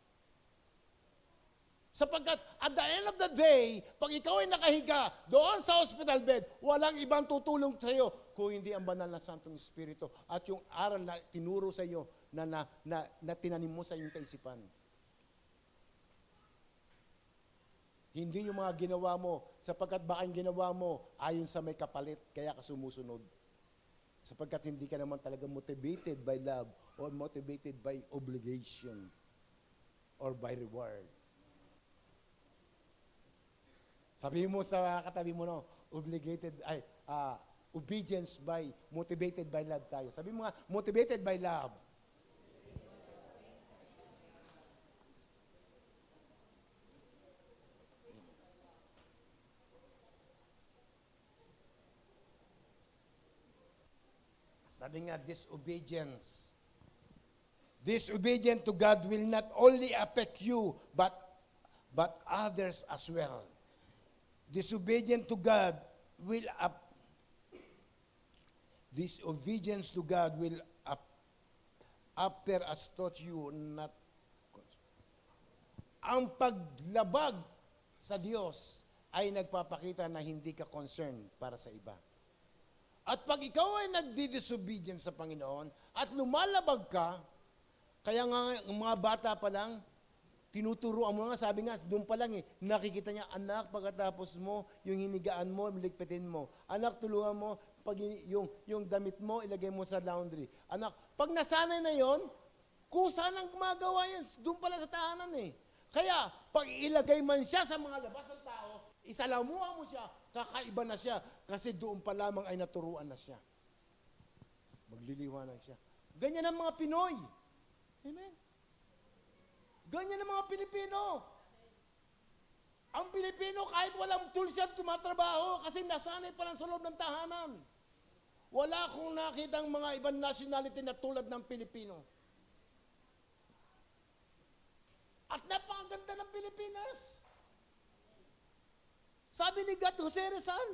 Sapagkat at the end of the day, pag ikaw ay nakahiga doon sa hospital bed, walang ibang tutulong sa iyo kung hindi ang banal na Santong Espiritu at yung aral na tinuro sa iyo na tinanim mo sa iyong kaisipan. Hindi yung mga ginawa mo, sapagkat baka ang ginawa mo ayon sa may kapalit, kaya ka sumusunod. Sapagkat hindi ka naman talaga motivated by love or motivated by obligation or by reward. Sabihin mo sa katabi mo, no, obedience by, motivated by love tayo. Sabi mo nga, motivated by love. Sabi nga, disobedience. Disobedient to God will not only affect you, but others as well. Disobedient to God will disobedience to God will after as taught you not. Ang paglabag sa Diyos ay nagpapakita na hindi ka concerned para sa iba. At pag ikaw ay nagdi-disobedience sa Panginoon at lumalabag ka, kaya nga ang mga bata pa lang, tinuturuan mo nga, sabi nga, doon pa lang nakikita niya, anak, pagkatapos mo, yung hinigaan mo, miligpitin mo. Anak, tulungan mo, pag yung damit mo, ilagay mo sa laundry. Anak, pag nasanay na yon, kusa nang gumagawa yan, doon pala sa tahanan Kaya, pag ilagay man siya sa mga labas ng tao, isalamuha mo siya, kakaiba na siya, kasi doon pa lamang ay naturuan na siya. Magliliwanag siya. Ganyan ang mga Pinoy. Amen. Ganyan ang mga Pilipino. Ang Pilipino, kahit walang tools yan, tumatrabaho kasi nasanay pa lang sa loob ng tahanan. Wala akong nakitang mga ibang nationality na tulad ng Pilipino. At napakaganda ng Pilipinas. Sabi ni God, Jose Rizal.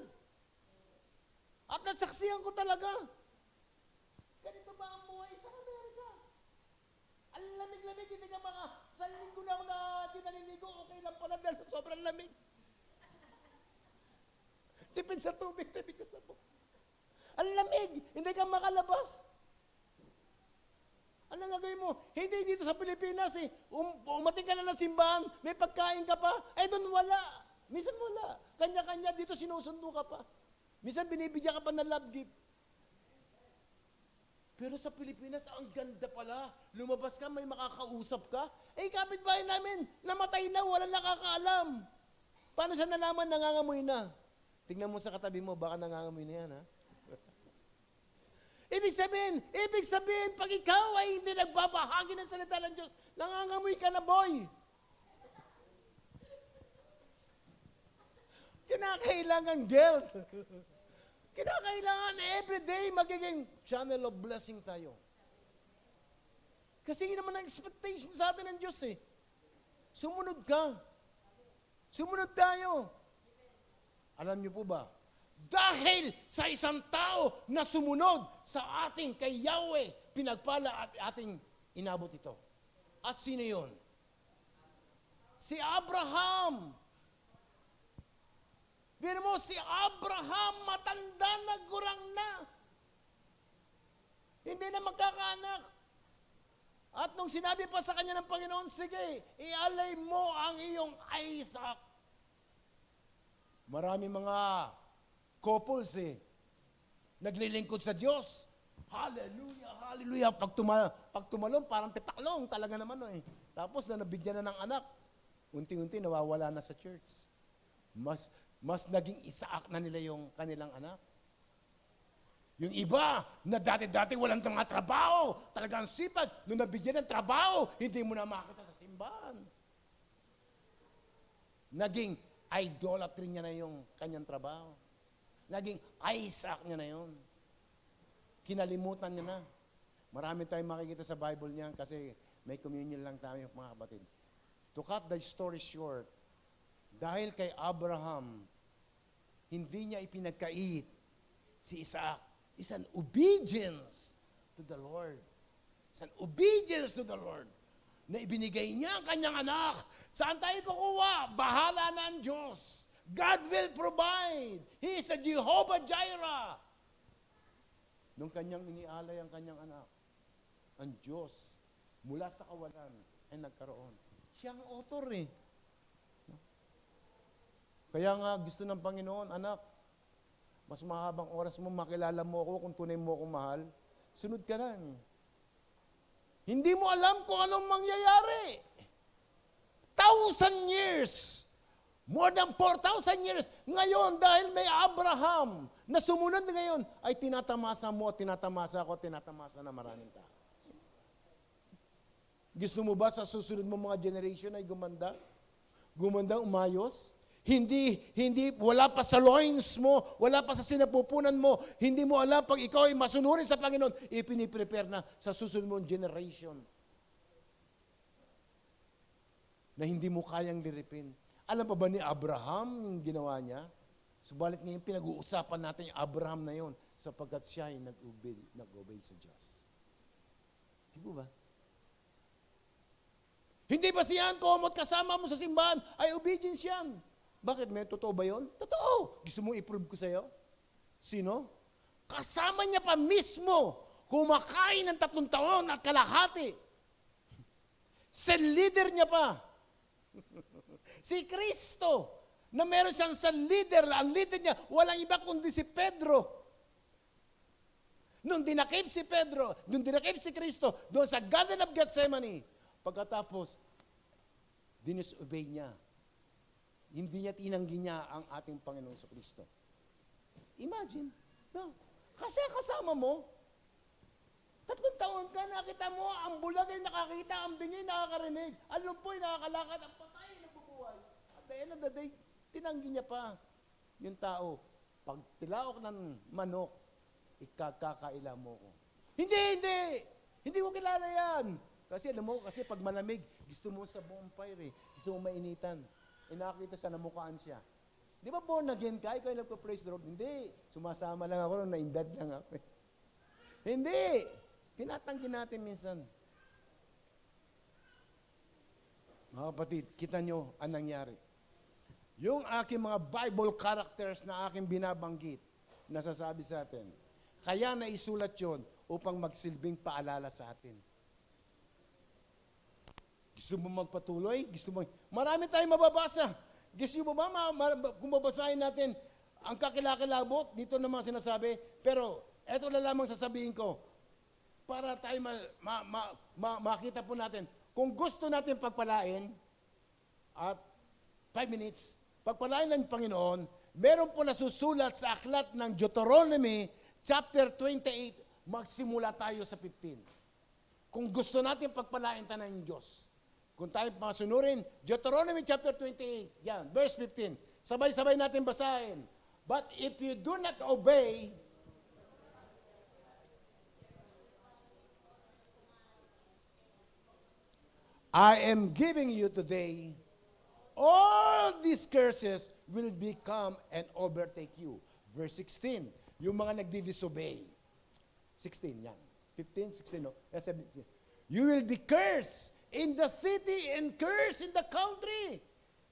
At nasaksihan ko talaga. Ganito ba ang buhay sa Amerika? Ang lamig-lamig, hindi ka mga sa linggo na ako na dinaliligo, okay lang pala dahil sobrang lamig. Tipid sa tubig, tipid sa sabon. Ang lamig, hindi ka makalabas. Ano gagawin mo? Hindi dito sa Pilipinas umating ka na ng simbahan, may pagkain ka pa, doon wala. Minsan wala. Kanya-kanya, dito sinusundo ka pa. Minsan binibigyan ka pa ng love gift. Pero sa Pilipinas, ang ganda pala. Lumabas ka, may makakausap ka. Kapitbahay namin, namatay na, walang nakakaalam. Paano siya nalaman, nangangamoy na? Tingnan mo sa katabi mo, baka nangangamoy na yan, ha? Ibig sabihin, pag ikaw ay hindi nagbabahagi ng salita ng Diyos, nangangamoy ka na, boy. Kinakailangan, girls. Kinakailangan everyday magiging channel of blessing tayo. Kasi yun naman ang expectation sa atin ng Diyos Sumunod ka. Sumunod tayo. Alam niyo po ba? Dahil sa isang tao na sumunod sa ating kay Yahweh, pinagpala at ating inabot ito. At sino yun? Si Abraham. Biro mo, si Abraham, matanda na, gurang na. Hindi na magkakaanak. At nung sinabi pa sa kanya ng Panginoon, sige, ialay mo ang iyong Isaac. Marami mga couples naglilingkod sa Diyos. Hallelujah, hallelujah. Pag tumalon, parang tipaklong talaga naman. Tapos na nabigyan na ng anak, unti-unti nawawala na sa church. Mas naging Isaac na nila yung kanilang anak. Yung iba, na dati-dati walang mga trabaho, talagang sipag, nung nabigyan ng trabaho, hindi mo na makita sa simbahan. Naging idolatry niya na yung kanyang trabaho. Naging Isaac niya na yun. Kinalimutan niya na. Marami tayong makikita sa Bible niyan kasi may communion lang tayo, mga kapatid. To cut the story short, Dahil kay Abraham, hindi niya ipinagkait si Isaac. It's an obedience to the Lord. It's an obedience to the Lord. Na ibinigay niya ang kanyang anak. Saan tayo kukuha? Bahala na ang Diyos. God will provide. He is a Jehovah Jireh. Nung kanyang inialay ang kanyang anak, ang Diyos, mula sa kawalan, ay nagkaroon. Siya ang author eh. Kaya nga gusto ng Panginoon, anak, mas mahabang oras mo, makilala mo ako kung tunay mo akong mahal, sunod ka lang. Hindi mo alam kung anong mangyayari. 1,000 years, more than 4,000 years, ngayon dahil may Abraham na sumunod ngayon, ay tinatamasa mo, tinatamasa ako, tinatamasa na maraming tao. Gusto mo ba sa susunod mo mga generation ay gumanda? Gumanda, umayos? Hindi, wala pa sa loins mo, wala pa sa sinapupunan mo, hindi mo alam pag ikaw ay masunurin sa Panginoon, ipiniprepare na sa susunod mong generation na hindi mo kayang liripin. Alam pa ba ni Abraham yung ginawa niya? Subalit ngayon pinag-uusapan natin yung Abraham na yon sapagkat siya ay nag-obey sa Diyos. Di ba? Hindi ba siyan, komot kasama mo sa simbahan, ay obedience yan. Bakit? May totoo ba yun? Totoo. Gusto mo i-prove ko sa'yo? Sino? Kasama niya pa mismo, kumakain ng 3 taon at kalahati. Leader niya pa. Si Kristo, na meron siyang leader, ang leader niya, walang iba kundi si Pedro. Nung dinakip si Pedro, nung dinakip si Kristo, doon sa Garden of Gethsemane, pagkatapos, disobey niya. Hindi niya tinanggi niya ang ating Panginoon sa Kristo. Imagine, no? Kasi kasama mo, 3 taon ka, nakita mo, ang bulag ay nakakita, ang bingi nakakarinig, ang lumpoy nakakalakad, ang patay nabubuhay. At the end of the day, tinanggi niya pa yung tao. Pag tilaok ng manok, ikakakaila mo ko. Hindi ko kilala yan. Kasi alam mo, kasi pag malamig, gusto mo sa bonfire gusto mo mainitan. Nakita sa namukaan siya. Di ba born again ka? Ikaw ay nagpa-praise the Lord? Hindi. Sumasama lang ako, na-embed lang ako. Hindi. Tinatanggi natin minsan. Mga kapatid, kita nyo ang nangyari. Yung aking mga Bible characters na aking binabanggit, nasasabi sa atin, kaya naisulat yon upang magsilbing paalala sa atin. Gusto mo magpatuloy? Marami tayong mababasa. Gusto mo ba kung babasahin natin ang kakilakilabot dito ng mga sinasabi? Pero eto na lamang sasabihin ko para tayo makita po natin. Kung gusto natin pagpalain at 5 minutes, pagpalain ng Panginoon, meron po nasusulat sa aklat ng Deuteronomy chapter 28, magsimula tayo sa 15. Kung gusto natin pagpalain tayo ng Diyos. Kung tayo masunurin, Deuteronomy chapter 28, yan, verse 15. Sabay-sabay natin basahin. But if you do not obey, I am giving you today, all these curses will become and overtake you. Verse 16, yung mga nagdi-disobey. 16, yan. 15, 16, no? 17. You will be cursed in the city and curse in the country.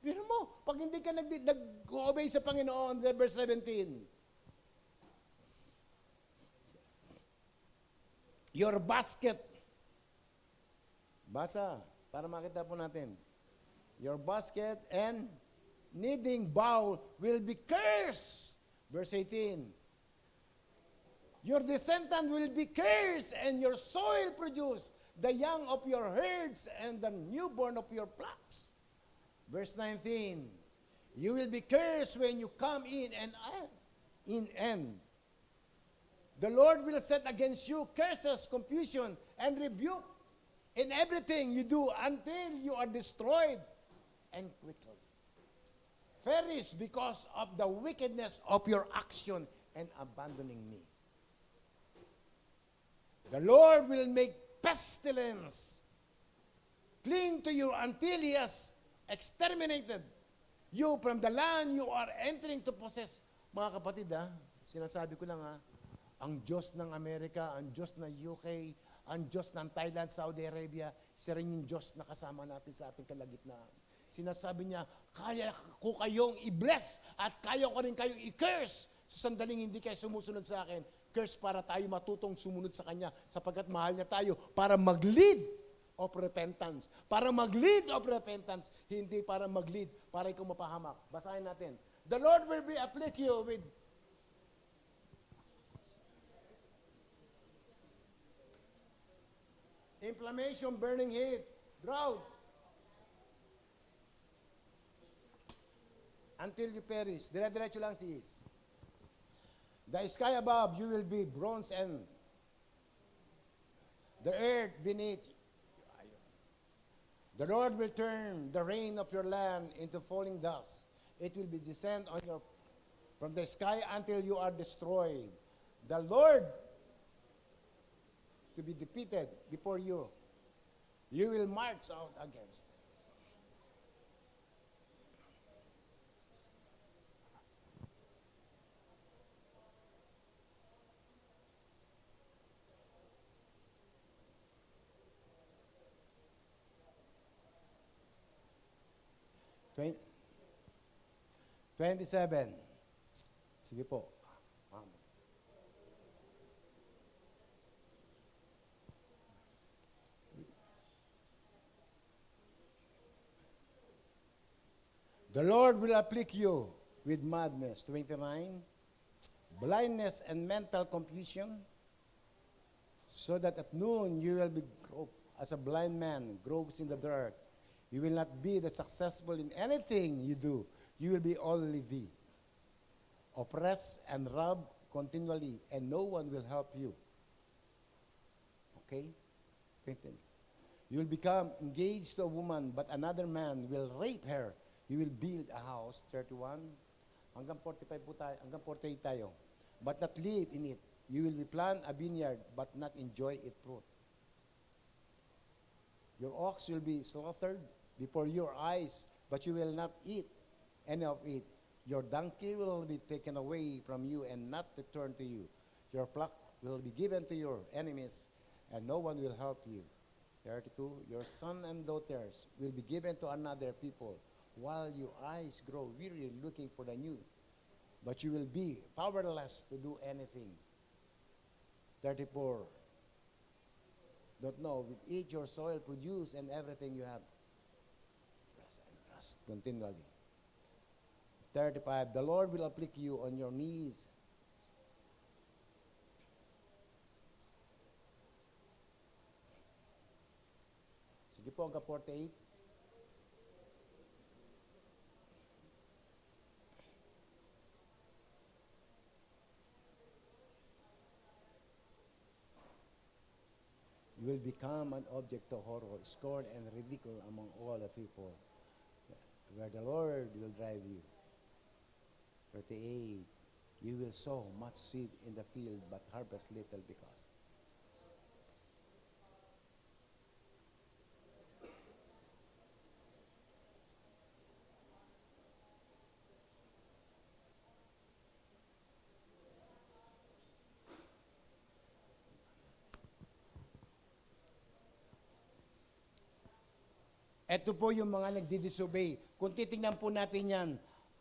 Pero mo, pag hindi ka nag-obey sa Panginoon, verse 17. Your basket. Basa, para makita po natin. Your basket and kneading bowl will be cursed. Verse 18. Your descendant will be cursed and your soil produce the young of your herds and the newborn of your flocks. Verse 19, you will be cursed when you come in and the Lord will set against you curses, confusion, and rebuke in everything you do until you are destroyed and quickly. Perish because of the wickedness of your action and abandoning me. The Lord will make pestilence cling to you until he has exterminated You from the land you are entering to possess. Mga kapatid, sinasabi ko lang ang Diyos ng Amerika, ang Diyos ng UK, ang Diyos ng Thailand, Saudi Arabia, siya rin yung Diyos na kasama natin sa ating kalagitnaan. Sinasabi niya, kaya ko kayong i-bless at kaya ko rin kayong i-curse. Sa sandaling hindi kayo sumusunod sa akin, curse para tayo matutong sumunod sa Kanya sapagkat mahal niya tayo para mag-lead of repentance. Para mag-lead of repentance, hindi para mag-lead, para ikaw mapahamak. Basahin natin. The Lord will be afflict you with inflammation, burning heat, drought, until you perish. Dire-diretso lang si Is. The sky above you will be bronze and the earth beneath. The Lord will turn the rain of your land into falling dust. It will be descend on your from the sky until you are destroyed. The Lord to be defeated before you. You will march out against them. Twen- 27. Sige po. The Lord will afflict you with madness. 29. Blindness and mental confusion, so that at noon you will be groped as a blind man gropes in the dark. You will not be the successful in anything you do. You will be only oppressed and robbed continually, and no one will help you. Okay? You will become engaged to a woman, but another man will rape her. You will build a house, 31. Hanggang 45 po tayo, hanggang 48 tayo. But not live in it. You will be plant a vineyard, but not enjoy its fruit. Your ox will be slaughtered before your eyes, but you will not eat any of it. Your donkey will be taken away from you and not returned to you. Your flock will be given to your enemies, and no one will help you. 32. Your son and daughters will be given to another people, while your eyes grow weary looking for the new. But you will be powerless to do anything. 34. Don't know, with each your soil produce and everything you have. Rest and trust continually. 35. The Lord will afflict you on your knees. Sige po, hanggang 48. You will become an object of horror, scorn and ridicule among all the people, where the Lord will drive you. 38. You will sow much seed in the field, but harvest little because. Ito po yung mga nagdi-disobey. Kung titingnan po natin yan,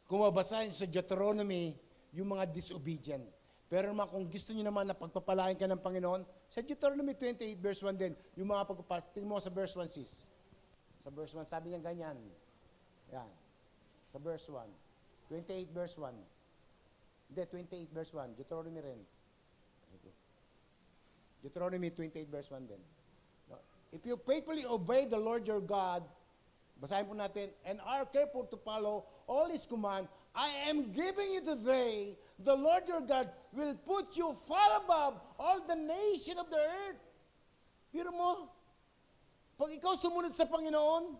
kung mabasahin sa Deuteronomy, yung mga disobedient. Pero naman kung gusto niyo naman na pagpapalain ka ng Panginoon, sa Deuteronomy 28 verse 1 din, yung mga pagpapalain, tingnan mo sa verse 1 sis. Sa verse 1, sabi niya ganyan. Yan. Sa verse 1. 28 verse 1. Hindi, 28 verse 1. Deuteronomy rin. Deuteronomy 28 verse 1 din. If you faithfully obey the Lord your God, basahin po natin, and are careful to follow all His command, I am giving you today, the Lord your God will put you far above all the nation of the earth. Pero mo, pag ikaw sumunod sa Panginoon,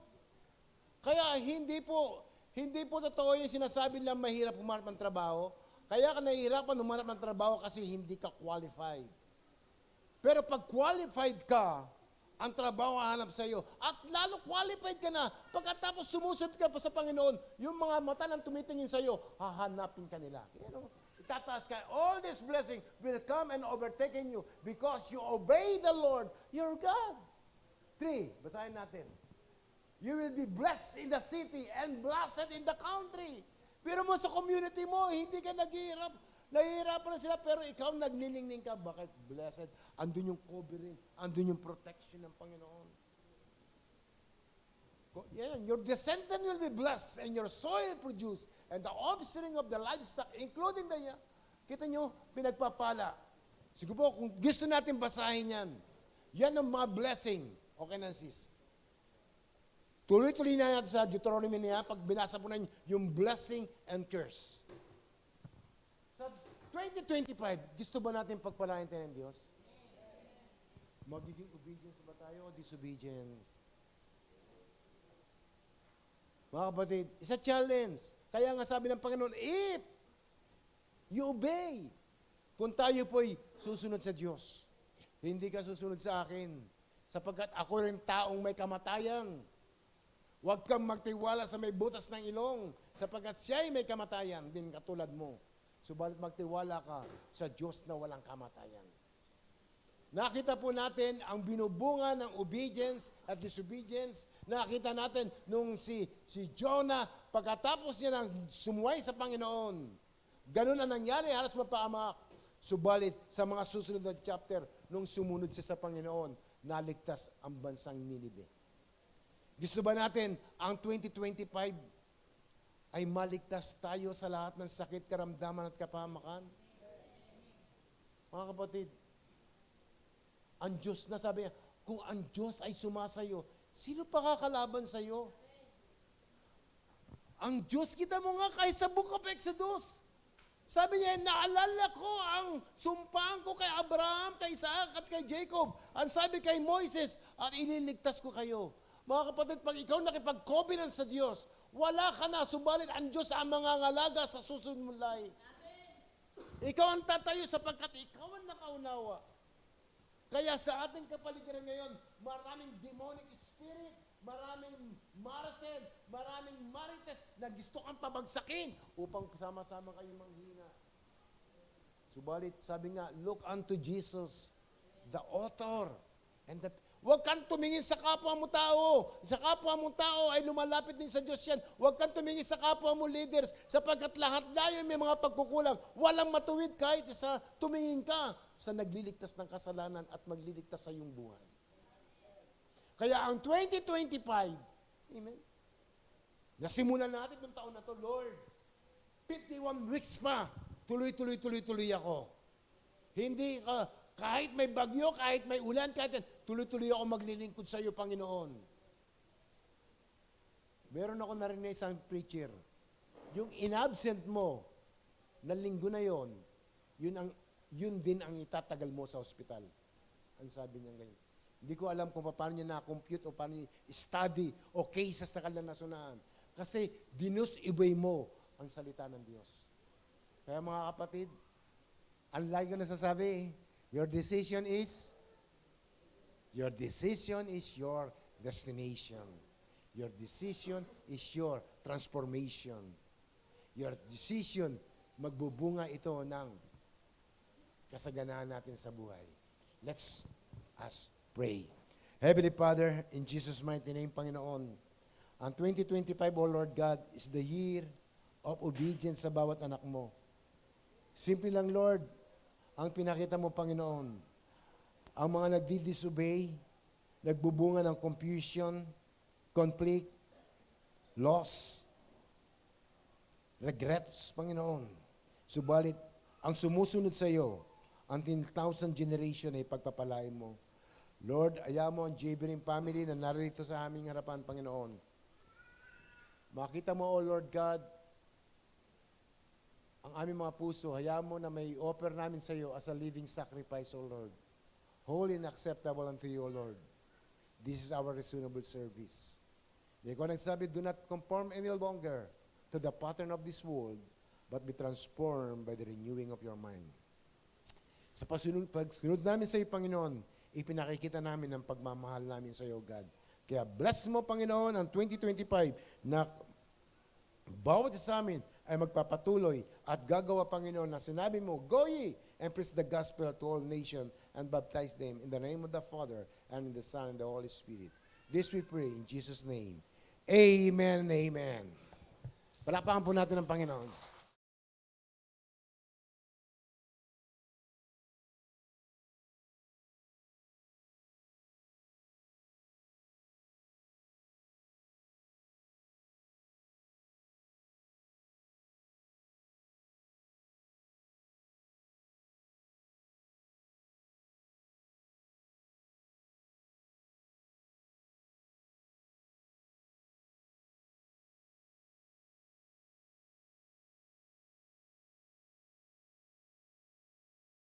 kaya hindi po totoo yung sinasabi lang mahirap humanap ng trabaho. Kaya ka nahihirapan humanap ng trabaho kasi hindi ka qualified. Pero pag qualified ka, ang trabaho hanap sa iyo. At lalo qualified ka na. Pagkatapos sumusunod ka pa sa Panginoon, yung mga mata nang tumitingin sa iyo, hahanapin ka nila. Itataas ka. All this blessing will come and overtaken you because you obey the Lord, your God. 3, basahin natin. You will be blessed in the city and blessed in the country. Pero mo sa community mo, hindi ka naghihirap. Nahihirapan na sila, pero ikaw nagniningning ka. Bakit? Blessed. Andun yung covering. Andun yung protection ng Panginoon. Yan, your descendant will be blessed, and your soil produce, and the offspring of the livestock, including the young. Kita nyo, pinagpapala. Siguro po, kung gusto natin basahin yan, yan ang mga blessing. Okay na, sis. Tuloy-tuloy na natin sa Deuteronomy niya, pag binasa po na yung blessing and curse. 2025, gusto ba natin pagpalain tayo ng Diyos? Magiging obedience ba tayo o disobedience? Mga kapatid, isa challenge. Kaya nga sabi ng Panginoon, if you obey, kung tayo po'y susunod sa Diyos, hindi ka susunod sa akin, sapagkat ako rin taong may kamatayan. Huwag kang magtiwala sa may butas ng ilong, sapagkat siya'y may kamatayan din katulad mo. Subalit magtiwala ka sa Diyos na walang kamatayan. Nakita po natin ang binubunga ng obedience at disobedience. Nakita natin nung si Jonah, pagkatapos niya nang sumuway sa Panginoon, ganun ang nangyari, halos mapaamak. Subalit sa mga susunod na chapter, nung sumunod siya sa Panginoon, naligtas ang bansang Ninive. Gusto ba natin ang 2025 ay maligtas tayo sa lahat ng sakit, karamdaman at kapahamakan? Mga kapatid, ang Diyos na sabi niya, kung ang Diyos ay sumasayo, sino pa kakalaban sa'yo? Ang Diyos, kita mo nga kahit sa Book of Exodus. Sabi niya, naalala ko ang sumpaan ko kay Abraham, kay Isaac at kay Jacob. Ang sabi kay Moises, at ililigtas ko kayo. Mga kapatid, pag ikaw nakipag-covenant sa Diyos, wala ka na, subalit ang Diyos ang mangangalaga sa susunod mong lahi. Ikaw ang tatayo sapagkat ikaw ang nakaunawa. Kaya sa ating kapaligiran ngayon, maraming demonic spirit, maraming marasen, maraming marites na gusto kang pabagsakin upang sama-sama kayong manghina. Subalit, sabi nga, look unto Jesus, the author and the... Huwag kang tumingin sa kapwa mo tao. Sa kapwa mo tao ay lumalapit din sa Diyos yan. Huwag kang tumingin sa kapwa mo leaders sapagkat lahat tayo may mga pagkukulang. Walang matuwid kahit isa tumingin ka sa nagliligtas ng kasalanan at magliligtas sa iyong buhay. Kaya ang 2025, amen, nasimulan natin ng taon na to, Lord, 51 weeks pa, tuloy ako. Hindi ka, kahit may bagyo, kahit may ulan, kahit tuloy-tuloy ako maglilingkod sa iyo, Panginoon. Meron ako narinig sa isang preacher, yung inabsent mo na linggo na yon, yun din ang itatagal mo sa ospital. Ang sabi niya ganyan. Hindi ko alam kung paano niya na-compute o paano niya study o cases na kanilang nasunahan. Kasi dinus-ibay mo ang salita ng Diyos. Kaya mga kapatid, ang lagi ko nasasabi, your decision is your destination. Your decision is your transformation. Your decision, magbubunga ito ng kasaganaan natin sa buhay. Let's us pray. Heavenly Father, in Jesus' mighty name, Panginoon, ang 2025, O Lord God, is the year of obedience sa bawat anak mo. Simple lang, Lord, ang pinakita mo, Panginoon, ang mga nagdi-disobey, nagbubunga ng confusion, conflict, loss, regrets, Panginoon. Subalit, ang sumusunod sa iyo, ang 10,000 generation ay pagpapalain mo. Lord, ayaw mo ang Jaberin family na narito sa aming harapan, Panginoon. Makita mo, O Lord God, ang aming mga puso, hayaan mo na may offer namin sa iyo as a living sacrifice, O Lord. Holy and acceptable unto you, O Lord. This is our reasonable service. Ikaw nagsabi, do not conform any longer to the pattern of this world, but be transformed by the renewing of your mind. Sa pagsunod namin sa iyo, Panginoon, ipinakikita namin ang pagmamahal namin sa iyo, God. Kaya bless mo, Panginoon, ang 2025 na bawat isa sa amin ay magpapatuloy at gagawa, Panginoon, na sinabi mo, go ye and preach the gospel to all nations and baptize them in the name of the Father and in the Son and the Holy Spirit. This we pray in Jesus' name. Amen and amen. Palakpakan po natin ang Panginoon.